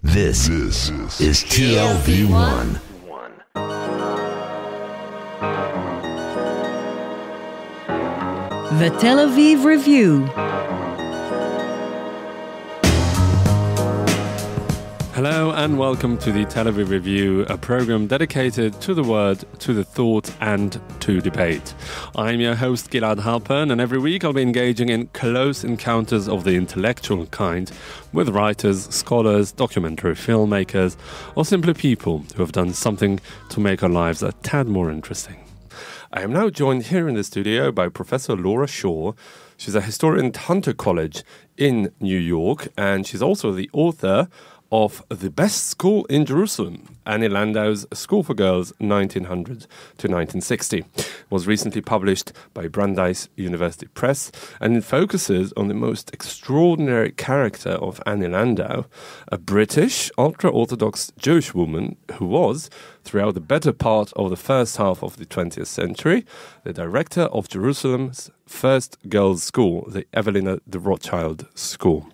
This is TLV1. The Tel Aviv Review. Hello and welcome to the Tel Aviv Review, a program dedicated to the word, to the thought and to debate. I'm your host Gilad Halpern, and every week I'll be engaging in close encounters of the intellectual kind with writers, scholars, documentary filmmakers, or simply people who have done something to make our lives a tad more interesting. I am now joined here in the studio by Professor Laura Schor. She's a historian at Hunter College in New York, and she's also the author of The Best School in Jerusalem, Annie Landau's School for Girls 1900 to 1960. It was recently published by Brandeis University Press, and it focuses on the most extraordinary character of Annie Landau, a British, ultra-Orthodox Jewish woman who was, throughout the better part of the first half of the 20th century, the director of Jerusalem's first girls' school, the Evelina de Rothschild School.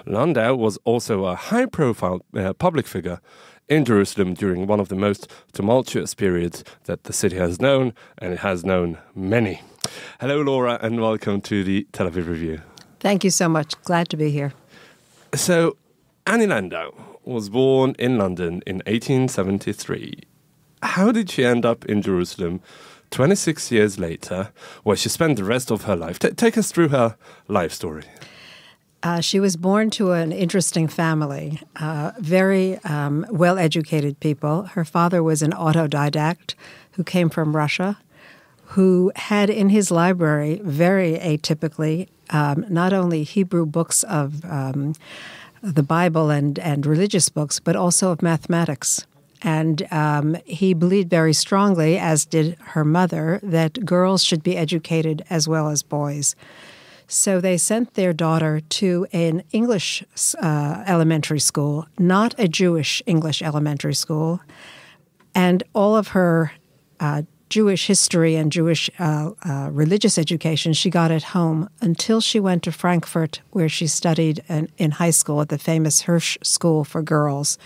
Landau was also a high-profile public figure in Jerusalem during one of the most tumultuous periods that the city has known, and it has known many. Hello, Laura, and welcome to the Tel Aviv Review. Thank you so much. Glad to be here. So, Annie Landau was born in London in 1873. How did she end up in Jerusalem 26 years later, where she spent the rest of her life? Take us through her life story. She was born to an interesting family, very well-educated people. Her father was an autodidact who came from Russia, who had in his library, very atypically, not only Hebrew books of the Bible and religious books, but also of mathematics. And he believed very strongly, as did her mother, that girls should be educated as well as boys. So they sent their daughter to an English elementary school, not a Jewish English elementary school. And all of her Jewish history and Jewish religious education she got at home until she went to Frankfurt, where she studied in high school at the famous Hirsch School for Girls.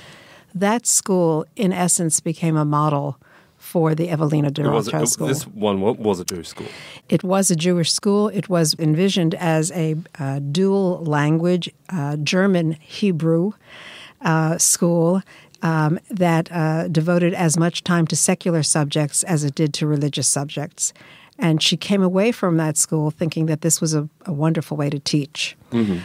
That school, in essence, became a model for the Evelina de Rothschild School. This one was a Jewish school. It was a Jewish school. It was envisioned as a dual language, German-Hebrew school that devoted as much time to secular subjects as it did to religious subjects. And she came away from that school thinking that this was a wonderful way to teach. Mm-hmm.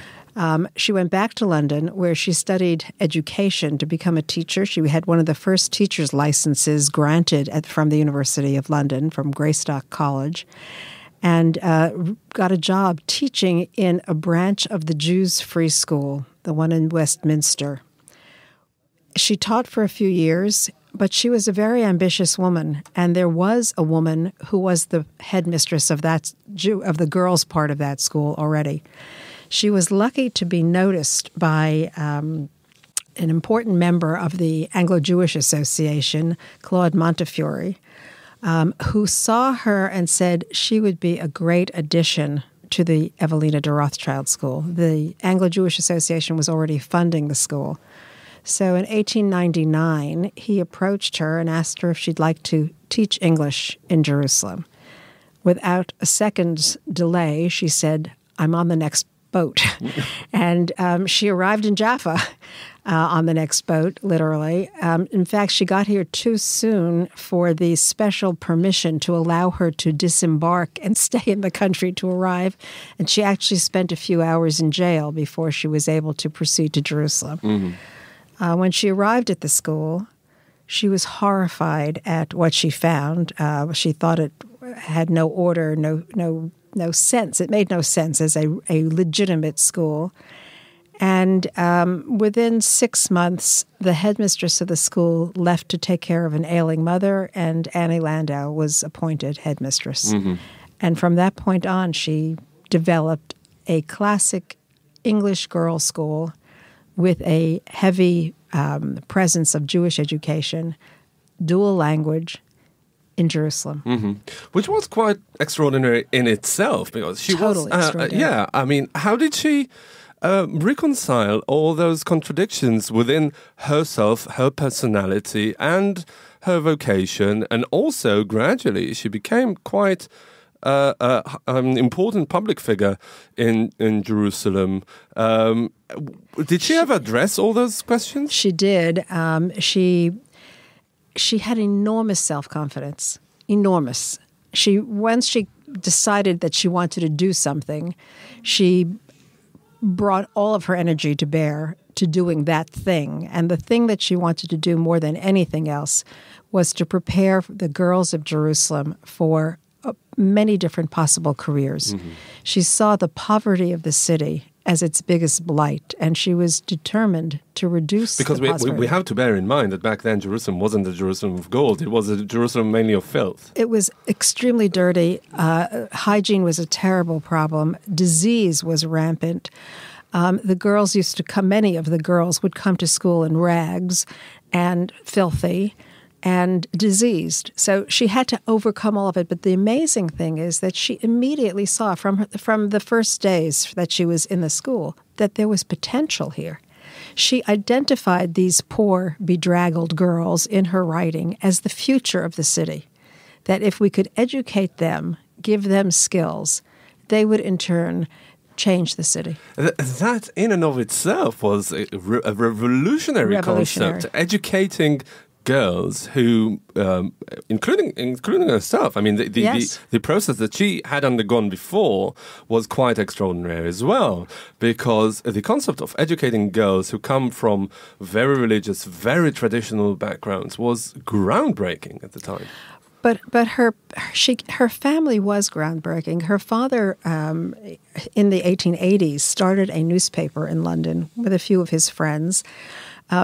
She went back to London, where she studied education to become a teacher. She had one of the first teacher's licenses granted from the University of London, from Greystock College, and got a job teaching in a branch of the Jews' Free School, the one in Westminster. She taught for a few years, but she was a very ambitious woman, and there was a woman who was the headmistress of of the girls' part of that school already. She was lucky to be noticed by an important member of the Anglo-Jewish Association, Claude Montefiore, who saw her and said she would be a great addition to the Evelina de Rothschild School. The Anglo-Jewish Association was already funding the school. So in 1899, he approached her and asked her if she'd like to teach English in Jerusalem. Without a second's delay, she said, "I'm on the next boat." And she arrived in Jaffa on the next boat, literally. In fact, she got here too soon for the special permission to allow her to disembark and stay in the country to arrive. And she actually spent a few hours in jail before she was able to proceed to Jerusalem. Mm-hmm. When she arrived at the school, she was horrified at what she found. She thought it had no order, no sense. It made no sense as a legitimate school. And within 6 months, the headmistress of the school left to take care of an ailing mother, and Annie Landau was appointed headmistress. Mm-hmm. And from that point on, she developed a classic English girls' school with a heavy presence of Jewish education, dual language, in Jerusalem. Mm-hmm. Which was quite extraordinary in itself, because she totally was... extraordinary. I mean, how did she reconcile all those contradictions within herself, her personality, and her vocation, and also gradually she became quite an important public figure in Jerusalem. Did she ever address all those questions? She did. She had enormous self-confidence, enormous. Once she decided that she wanted to do something, she brought all of her energy to bear to doing that thing. And the thing that she wanted to do more than anything else was to prepare the girls of Jerusalem for many different possible careers. Mm-hmm. She saw the poverty of the city as its biggest blight, and she was determined to reduce because the poverty. we have to bear in mind that back then Jerusalem wasn't a Jerusalem of gold. It was a Jerusalem mainly of filth. It was extremely dirty. Hygiene was a terrible problem. Disease was rampant. The girls used to come, many of the girls would come to school in rags and filthy and diseased. So she had to overcome all of it. But the amazing thing is that she immediately saw from the first days that she was in the school that there was potential here. She identified these poor, bedraggled girls in her writing as the future of the city, that if we could educate them, give them skills, they would in turn change the city. That in and of itself was a revolutionary concept, educating girls who, including herself. I mean, the process that she had undergone before was quite extraordinary as well, because the concept of educating girls who come from very religious, very traditional backgrounds was groundbreaking at the time. But her family was groundbreaking. Her father, in the 1880s, started a newspaper in London with a few of his friends,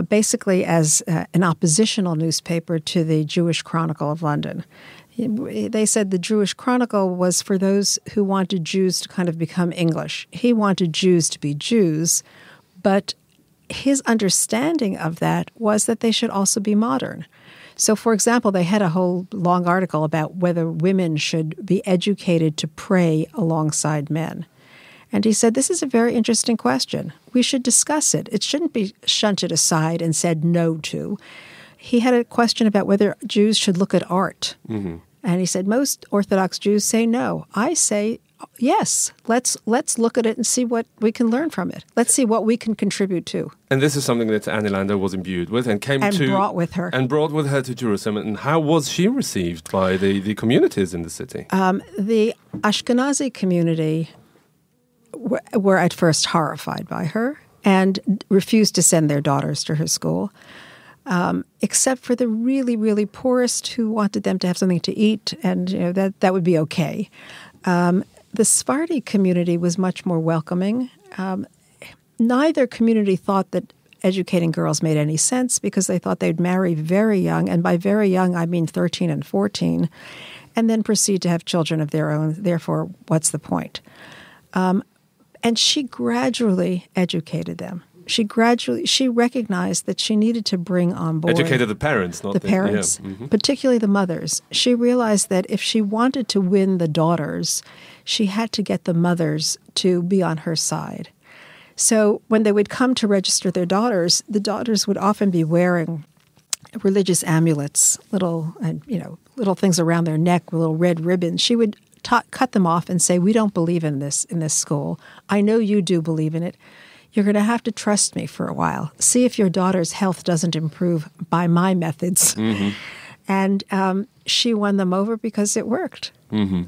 basically as an oppositional newspaper to the Jewish Chronicle of London. They said the Jewish Chronicle was for those who wanted Jews to kind of become English. He wanted Jews to be Jews, but his understanding of that was that they should also be modern. So, for example, they had a whole long article about whether women should be educated to pray alongside men. And he said, this is a very interesting question. We should discuss it. It shouldn't be shunted aside and said no to. He had a question about whether Jews should look at art. Mm-hmm. And he said, most Orthodox Jews say no. I say, yes, let's look at it and see what we can learn from it. Let's see what we can contribute to. And this is something that Annie Landau was imbued with and brought with her. And brought with her to Jerusalem. And how was she received by the communities in the city? The Ashkenazi community were at first horrified by her and refused to send their daughters to her school, except for the really, really poorest who wanted them to have something to eat, and that would be okay. The Sephardi community was much more welcoming. Neither community thought that educating girls made any sense because they thought they'd marry very young, and by very young I mean 13 and 14, and then proceed to have children of their own. Therefore, what's the point? And she gradually educated them. She recognized that she needed to bring on board... Educated the parents, not the parents, yeah. Mm-hmm. Particularly the mothers. She realized that if she wanted to win the daughters, she had to get the mothers to be on her side. So when they would come to register their daughters, the daughters would often be wearing religious amulets, little things around their neck with little red ribbons. She would cut them off and say, we don't believe in this school. I know you do believe in it. You're going to have to trust me for a while. See if your daughter's health doesn't improve by my methods. Mm-hmm. And she won them over because it worked. Mm-hmm.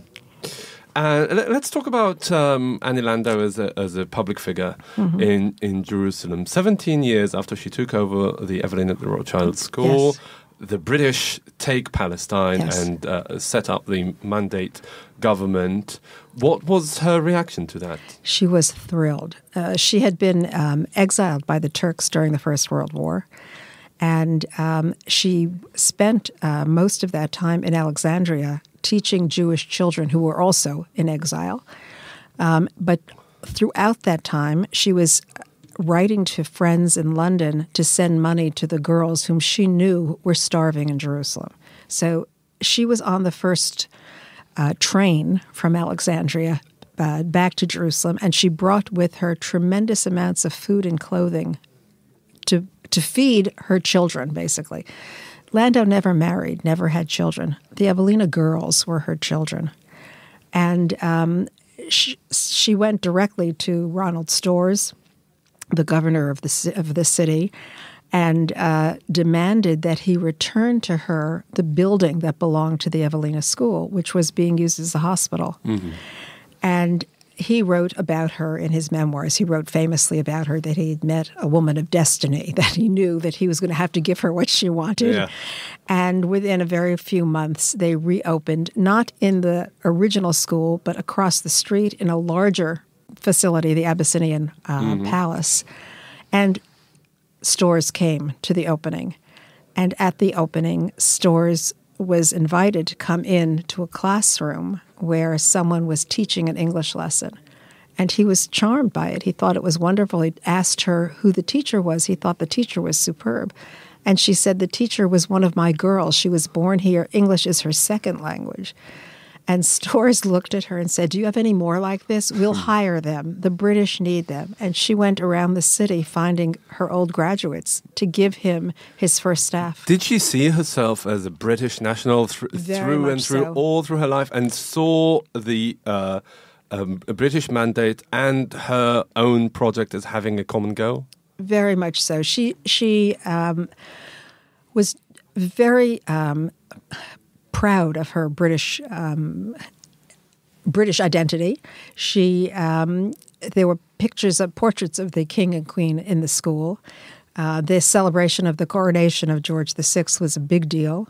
Let's talk about Annie Landau as a public figure mm-hmm. in Jerusalem. 17 years after she took over the Evelyn at the Rothschild School, yes. The British take Palestine yes. and set up the Mandate government. What was her reaction to that? She was thrilled. She had been exiled by the Turks during the First World War, and she spent most of that time in Alexandria teaching Jewish children who were also in exile. But throughout that time, she was writing to friends in London to send money to the girls whom she knew were starving in Jerusalem. So she was on the first train from Alexandria back to Jerusalem, and she brought with her tremendous amounts of food and clothing to feed her children, basically. Landau never married, never had children. The Evelina girls were her children. And she went directly to Ronald Storrs, the governor of the city, and demanded that he return to her the building that belonged to the Evelina School, which was being used as a hospital. Mm-hmm. And he wrote about her in his memoirs. He wrote famously about her that he had met a woman of destiny, that he knew that he was going to have to give her what she wanted. Yeah. And within a very few months, they reopened, not in the original school, but across the street in a larger facility, the Abyssinian Palace. And Storrs came to the opening. And at the opening, Storrs was invited to come in to a classroom where someone was teaching an English lesson. And he was charmed by it. He thought it was wonderful. He asked her who the teacher was. He thought the teacher was superb. And she said, the teacher was one of my girls. She was born here. English is her second language. And Storrs looked at her and said, do you have any more like this? We'll hire them. The British need them. And she went around the city finding her old graduates to give him his first staff. Did she see herself as a British national through and through, all through her life, and saw the British mandate and her own project as having a common goal? Very much so. She was very proud of her British identity. There were portraits of the king and queen in the school. The celebration of the coronation of George VI was a big deal.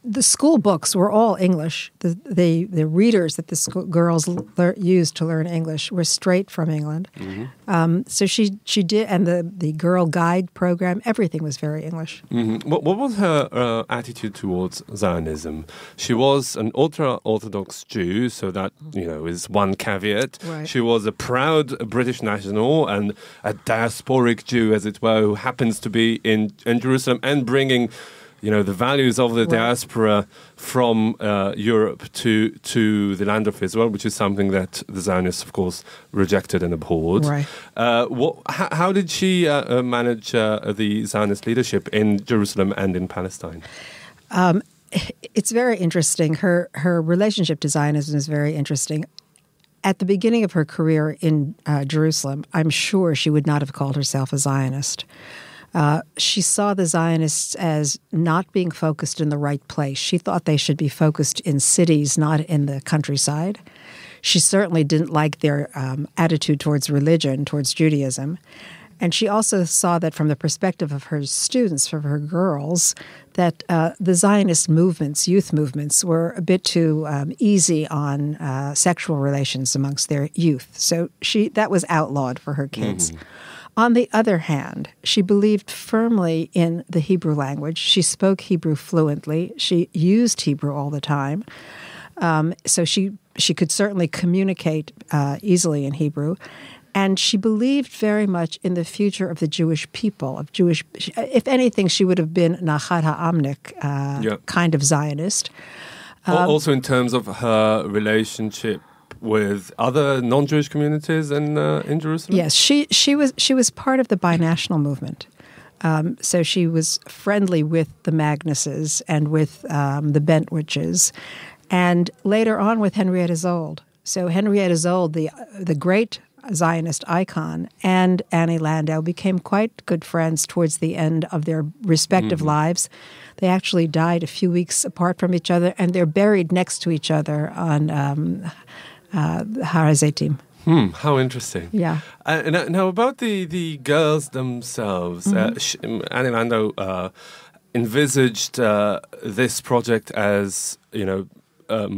The school books were all English. The readers that the girls used to learn English were straight from England. Mm-hmm. So she did, and the girl guide program, everything was very English. Mm-hmm. What was her attitude towards Zionism? She was an ultra-Orthodox Jew, so that is one caveat. Right. She was a proud British national and a diasporic Jew, as it were, who happens to be in Jerusalem and bringing the values of the diaspora from Europe to the land of Israel, which is something that the Zionists, of course, rejected and abhorred. Right. How did she manage the Zionist leadership in Jerusalem and in Palestine? It's very interesting. Her relationship to Zionism is very interesting. At the beginning of her career in Jerusalem, I'm sure she would not have called herself a Zionist. She saw the Zionists as not being focused in the right place. She thought they should be focused in cities, not in the countryside. She certainly didn't like their attitude towards religion, towards Judaism. And she also saw that from the perspective of her students, from her girls, that the Zionist movements, youth movements, were a bit too easy on sexual relations amongst their youth. So that was outlawed for her kids. Mm-hmm. On the other hand, she believed firmly in the Hebrew language. She spoke Hebrew fluently. She used Hebrew all the time. So she could certainly communicate easily in Hebrew. And she believed very much in the future of the Jewish people, if anything, she would have been Nachat Ha'amnik kind of Zionist. Also in terms of her relationship with other non-Jewish communities in Jerusalem? Yes, she was part of the binational movement. So she was friendly with the Magnuses and with the Bentwiches, and later on with Henrietta Zold. So Henrietta Zold, the great Zionist icon, and Annie Landau became quite good friends towards the end of their respective lives. They actually died a few weeks apart from each other, and they're buried next to each other on Har HaZeitim. How interesting. Yeah. Now about the girls themselves, Annie Landau envisaged this project as,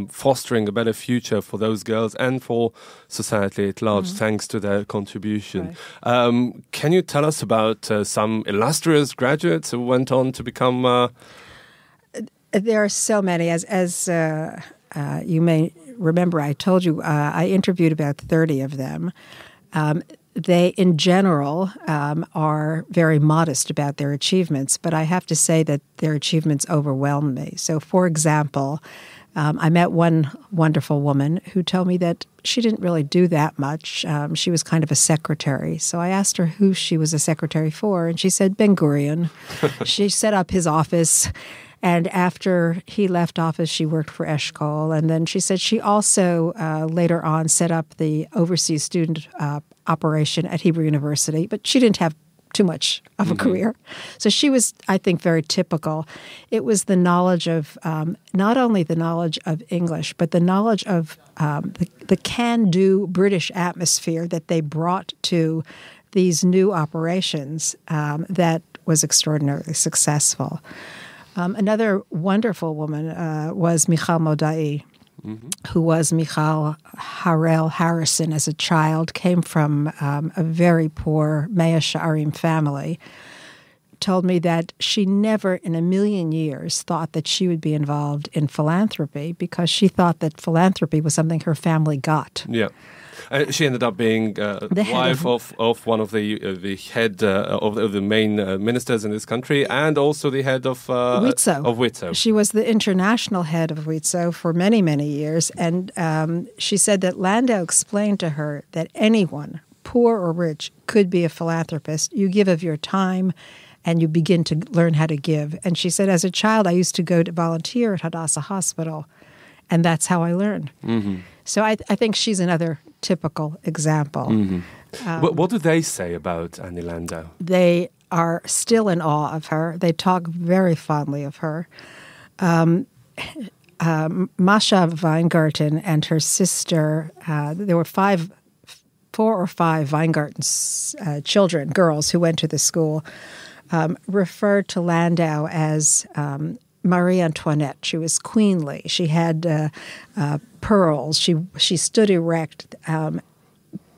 fostering a better future for those girls and for society at large, thanks to their contribution. Right. Can you tell us about some illustrious graduates who went on to become... There are so many. As you may remember, I told you I interviewed about 30 of them. They, in general, are very modest about their achievements, but I have to say that their achievements overwhelm me. So, for example, I met one wonderful woman who told me that she didn't really do that much. She was kind of a secretary. So I asked her who she was a secretary for, and she said Ben-Gurion. She set up his office, and after he left office, she worked for Eshkol. And then she said she also later on set up the overseas student operation at Hebrew University, but she didn't have too much of a career. So she was, I think, very typical. It was the knowledge of, not only the knowledge of English, but the knowledge of the can-do British atmosphere that they brought to these new operations that was extraordinarily successful. Another wonderful woman was Michal Modai, who was Michal Harel Harrison as a child, came from a very poor Mea Sha'arim family, told me that she never in a million years thought that she would be involved in philanthropy because she thought that philanthropy was something her family got. Yeah. She ended up being the wife of one of the head of the main ministers in this country, and also the head of WITSO. She was the international head of WITSO for many, many years, and she said that Landau explained to her that anyone, poor or rich, could be a philanthropist. You give of your time, and you begin to learn how to give. And she said, as a child, I used to go to volunteer at Hadassah Hospital, and that's how I learned. So I think she's another typical example. What do they say about Annie Landau? They are still in awe of her. They talk very fondly of her. Masha Weingarten and her sister, there were 4 or 5 Weingarten's children, girls, who went to the school, referred to Landau as Marie Antoinette. She was queenly. She had pearls. She stood erect.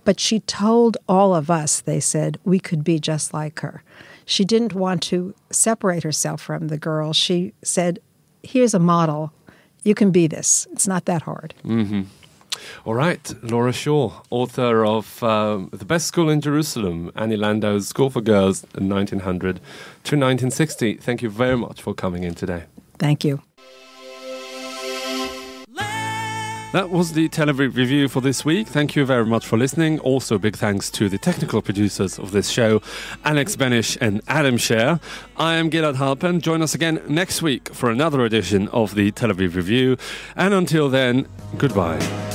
But she told all of us, they said, we could be just like her. She didn't want to separate herself from the girls. She said, here's a model. You can be this. It's not that hard. All right, Laura Schor, author of The Best School in Jerusalem, Annie Landau's School for Girls, 1900 to 1960. Thank you very much for coming in today. Thank you. That was the Tel Aviv Review for this week. Thank you very much for listening. Also, big thanks to the technical producers of this show, Alex Benish and Adam Scher. I am Gilad Halpern. Join us again next week for another edition of the Tel Aviv Review. And until then, goodbye.